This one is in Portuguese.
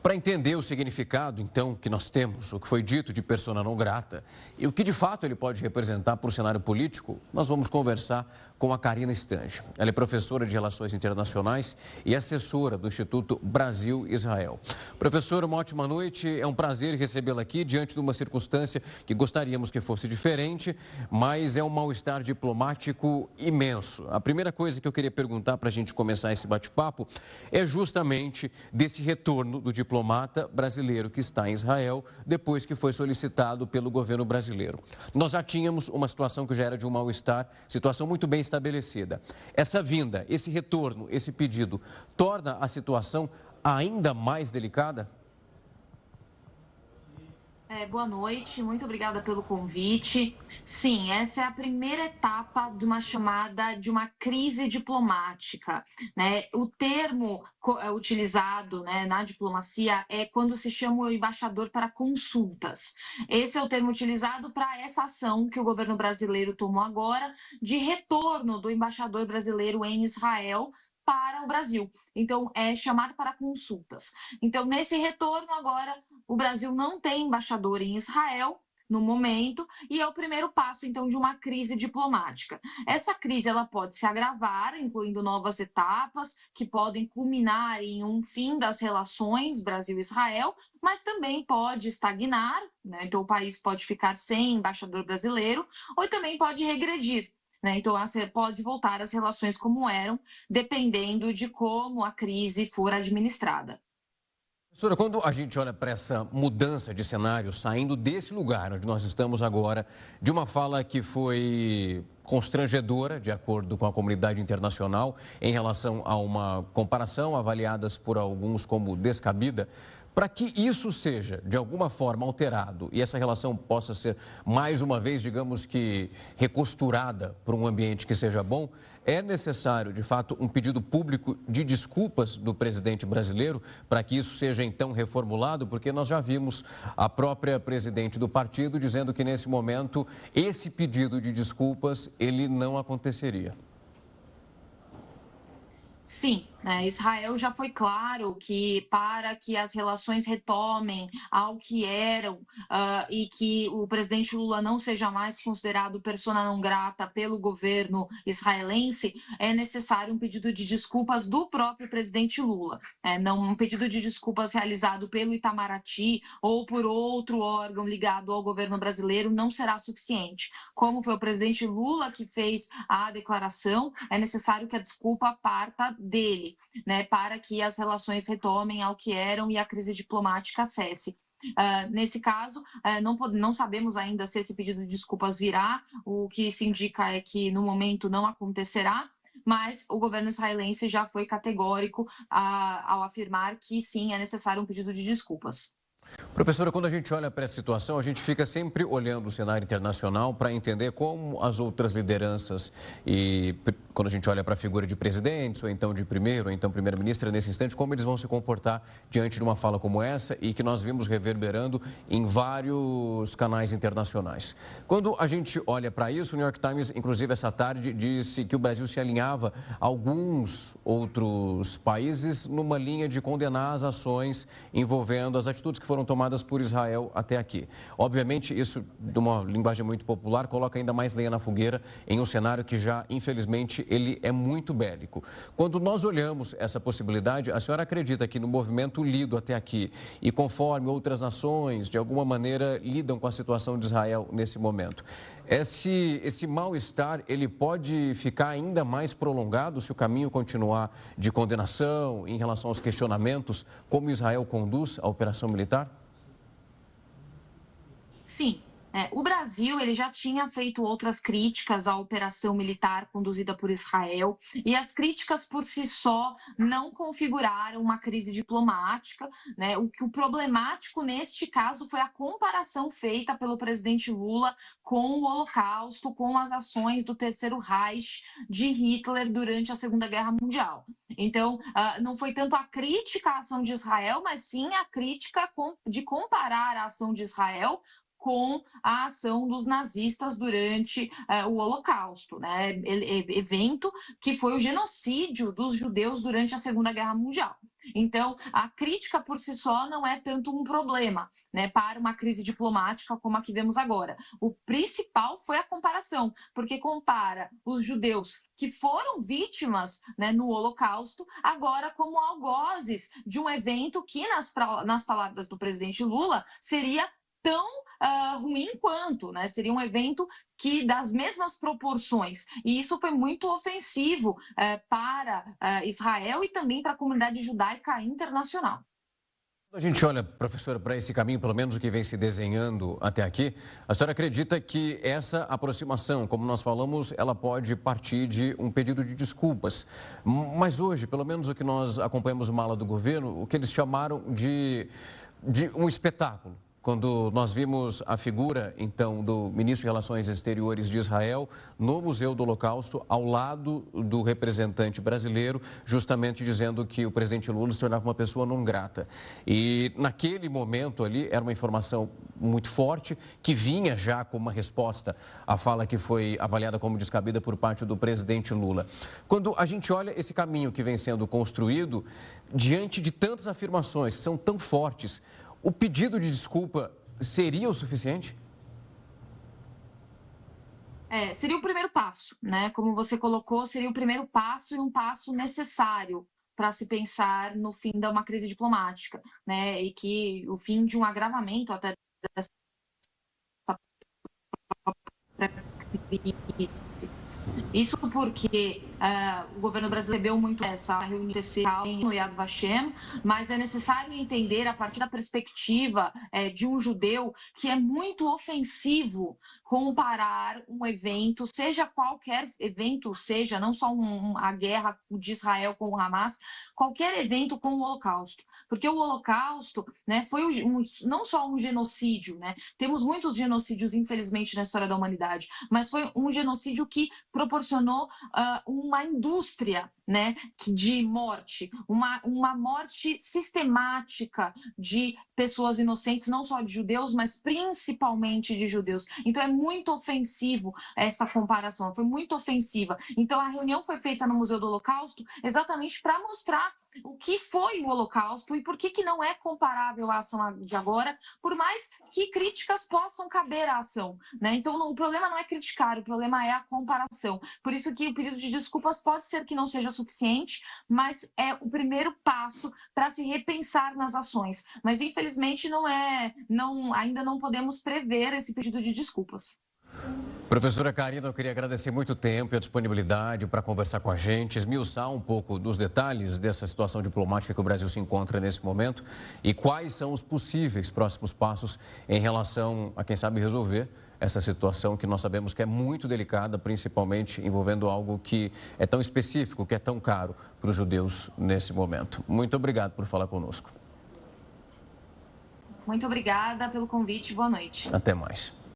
Para entender o significado, então, que nós temos, o que foi dito de persona não grata e o que de fato ele pode representar para o cenário político, nós vamos conversar com a Karina Stange. Ela é professora de Relações Internacionais e assessora do Instituto Brasil-Israel. Professora, uma ótima noite. É um prazer recebê-la aqui diante de uma circunstância que gostaríamos que fosse diferente, mas é um mal-estar diplomático imenso. A primeira coisa que eu queria perguntar para a gente começar esse bate-papo é justamente desse retorno do diplomata brasileiro que está em Israel depois que foi solicitado pelo governo brasileiro. Nós já tínhamos uma situação que já era de um mal-estar, situação muito bem estabelecida. Essa vinda, esse retorno, esse pedido, torna a situação ainda mais delicada? Boa noite, muito obrigada pelo convite. Sim, essa é a primeira etapa de uma chamada de uma crise diplomática, né? O termo utilizado, né, na diplomacia é quando se chama o embaixador para consultas. Esse é o termo utilizado para essa ação que o governo brasileiro tomou agora de retorno do embaixador brasileiro em Israel para o Brasil. Então, é chamar para consultas. Então, nesse retorno agora, o Brasil não tem embaixador em Israel no momento e é o primeiro passo então de uma crise diplomática. Essa crise ela pode se agravar, incluindo novas etapas que podem culminar em um fim das relações Brasil-Israel, mas também pode estagnar, né? Então o país pode ficar sem embaixador brasileiro ou também pode regredir. Então, pode voltar às relações como eram, dependendo de como a crise for administrada. Professora, quando a gente olha para essa mudança de cenário, saindo desse lugar onde nós estamos agora, de uma fala que foi constrangedora, de acordo com a comunidade internacional, em relação a uma comparação avaliadas por alguns como descabida, para que isso seja, de alguma forma, alterado e essa relação possa ser, mais uma vez, digamos que recosturada para um ambiente que seja bom, é necessário, de fato, um pedido público de desculpas do presidente brasileiro para que isso seja, então, reformulado, porque nós já vimos a própria presidente do partido dizendo que, nesse momento, esse pedido de desculpas, ele não aconteceria. Sim, né? Israel já foi claro que para que as relações retomem ao que eram e que o presidente Lula não seja mais considerado persona não grata pelo governo israelense, é necessário um pedido de desculpas do próprio presidente Lula. Não um pedido de desculpas realizado pelo Itamaraty ou por outro órgão ligado ao governo brasileiro não será suficiente. Como foi o presidente Lula que fez a declaração, é necessário que a desculpa parta dele, né, para que as relações retomem ao que eram e a crise diplomática cesse. Nesse caso, não sabemos ainda se esse pedido de desculpas virá, o que se indica é que no momento não acontecerá, mas o governo israelense já foi categórico ao afirmar que sim, é necessário um pedido de desculpas. Professora, quando a gente olha para essa situação, a gente fica sempre olhando o cenário internacional para entender como as outras lideranças e quando a gente olha para a figura de presidentes, ou então de primeiro, ou então primeira-ministra, nesse instante, como eles vão se comportar diante de uma fala como essa e que nós vimos reverberando em vários canais internacionais. Quando a gente olha para isso, o New York Times, inclusive essa tarde, disse que o Brasil se alinhava a alguns outros países numa linha de condenar as ações envolvendo as atitudes que foram tomadas por Israel até aqui. Obviamente, isso, de uma linguagem muito popular, coloca ainda mais lenha na fogueira em um cenário que já, infelizmente, ele é muito bélico. Quando nós olhamos essa possibilidade, a senhora acredita que no movimento lido até aqui e conforme outras nações, de alguma maneira, lidam com a situação de Israel nesse momento, esse mal-estar, ele pode ficar ainda mais prolongado se o caminho continuar de condenação em relação aos questionamentos, como Israel conduz a operação militar? Sim. O Brasil ele já tinha feito outras críticas à operação militar conduzida por Israel e as críticas por si só não configuraram uma crise diplomática, né? O problemático neste caso foi a comparação feita pelo presidente Lula com o Holocausto, com as ações do Terceiro Reich de Hitler durante a Segunda Guerra Mundial. Então, não foi tanto a crítica à ação de Israel, mas sim a crítica de comparar a ação de Israel com a ação dos nazistas durante o Holocausto, né? Evento que foi o genocídio dos judeus durante a Segunda Guerra Mundial. Então, a crítica por si só não é tanto um problema, né, para uma crise diplomática como a que vemos agora. O principal foi a comparação, porque compara os judeus que foram vítimas, né, no Holocausto, agora como algozes de um evento que, nas palavras do presidente Lula, seria tão ruim quanto, né? Seria um evento que das mesmas proporções. E isso foi muito ofensivo para Israel e também para a comunidade judaica internacional. Quando a gente olha, professora, para esse caminho, pelo menos o que vem se desenhando até aqui, a senhora acredita que essa aproximação, como nós falamos, ela pode partir de um pedido de desculpas. Mas hoje, pelo menos o que nós acompanhamos uma ala do governo, o que eles chamaram de um espetáculo. Quando nós vimos a figura, então, do ministro de Relações Exteriores de Israel no Museu do Holocausto, ao lado do representante brasileiro, justamente dizendo que o presidente Lula se tornava uma pessoa não grata. E naquele momento ali, era uma informação muito forte, que vinha já como uma resposta à fala que foi avaliada como descabida por parte do presidente Lula. Quando a gente olha esse caminho que vem sendo construído, diante de tantas afirmações que são tão fortes, o pedido de desculpa seria o suficiente? Seria o primeiro passo, né? Como você colocou, seria o primeiro passo e um passo necessário para se pensar no fim de uma crise diplomática, né? E que o fim de um agravamento até dessa crise. Isso porque o governo brasileiro recebeu muito essa reunião no Yad Vashem, mas é necessário entender, a partir da perspectiva de um judeu, que é muito ofensivo comparar um evento, seja qualquer evento, seja não só a guerra de Israel com o Hamas, qualquer evento com o Holocausto. Porque o Holocausto, né, foi não só um genocídio, né? Temos muitos genocídios, infelizmente, na história da humanidade, mas foi um genocídio que proporcionou uma indústria, né, de morte, uma morte sistemática de pessoas inocentes, não só de judeus, mas principalmente de judeus. Então é muito ofensivo essa comparação, foi muito ofensiva. Então a reunião foi feita no Museu do Holocausto exatamente para mostrar o que foi o Holocausto e por que não é comparável à ação de agora, por mais que críticas possam caber à ação, né? Então o problema não é criticar, o problema é a comparação. Por isso que o pedido de desculpas pode ser que não seja suficiente, mas é o primeiro passo para se repensar nas ações. Mas infelizmente ainda não podemos prever esse pedido de desculpas. Professora Karina, eu queria agradecer muito o tempo e a disponibilidade para conversar com a gente, esmiuçar um pouco dos detalhes dessa situação diplomática que o Brasil se encontra nesse momento e quais são os possíveis próximos passos em relação a, quem sabe, resolver essa situação que nós sabemos que é muito delicada, principalmente envolvendo algo que é tão específico, que é tão caro para os judeus nesse momento. Muito obrigado por falar conosco. Muito obrigada pelo convite. Boa noite. Até mais.